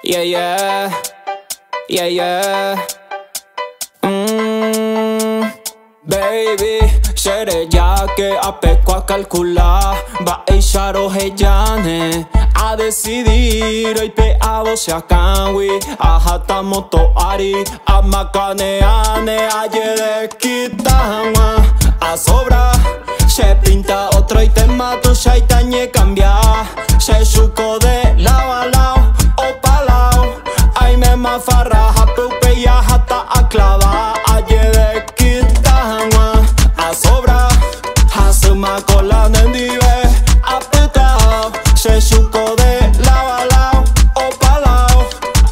Yeah, yeah, yeah, yeah. Baby, sherejaque apeko a calcular baisharo hejane a decidir oi pe avo se akanwi ahata moto ari amakaneane ayede kitama a sobra se pinta otro y te mato shaitañe cambia se suco de lado a lado o pa lao ay me mafarraja pupe ya hata a clava ayede kitama a sobra hasuma cola nendive apetao se suco de lado a lado o pa lao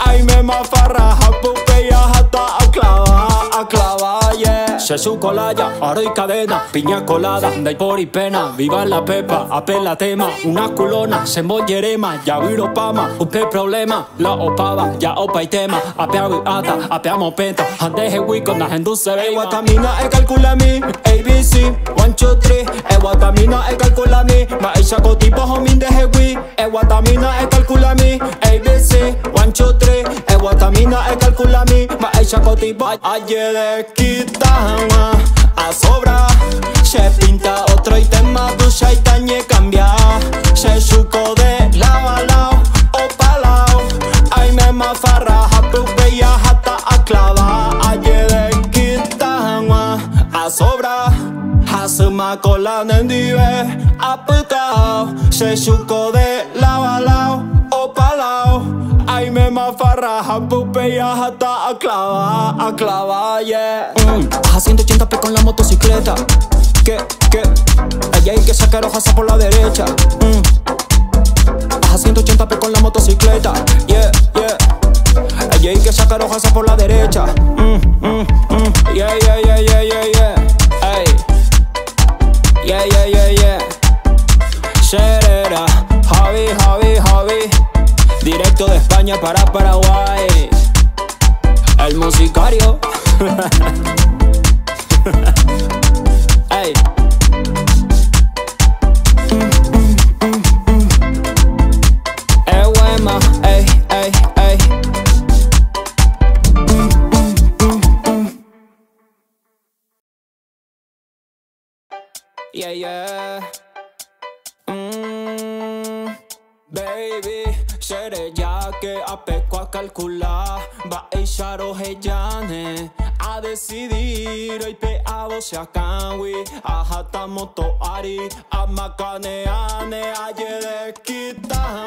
ay me mafarraja pupe ya hata a clava yeah. Se suco laya, aro y cadena, piña colada, dai por y pena, viva la pepa, apela tema, una culona, se mollerema, ya viro pama, upe problema, la opava, ya opa y tema, apeago y ata, apeamo penta, handeje wiko, na hendu se ve. Guatamina e calcula mi, ABC, 1, 2, 3, e guatamina e calcula mi, maisha ko tipo homin de hewi, e guatamina e calcula mi, ABC, 1, 2, 3, e guatamina e calcula mi, maisha ko tipo ayede kitama a sobra se pinta otro y tema du shaitañe cambia se suco de lado a lado o pa lao ay me mafarraja pupe ya hata a clava ayede kitama a sobra hasuma cola nendive apetao se suco de lado a lado o pa lao ay me mafarraja pupe ya hata a clava, yeah. A 180 p con la motocicleta. Que, allá hay que sacar hojas por la derecha. A 180 p con la motocicleta. Yeah, yeah. Allá hay que sacar hojas por la derecha. Yeah, yeah, yeah, yeah, yeah, yeah. Ay. Yeah, yeah, yeah, yeah. Serera, Javi. Directo de España para Paraguay. El musicario. Ey. Wema, ey. Yeah, yeah. Baby, sherejaque apeko a calcular baisharo hejane a decidir oi pe avo se akanwi ahata moto ari amakaneane ayede kita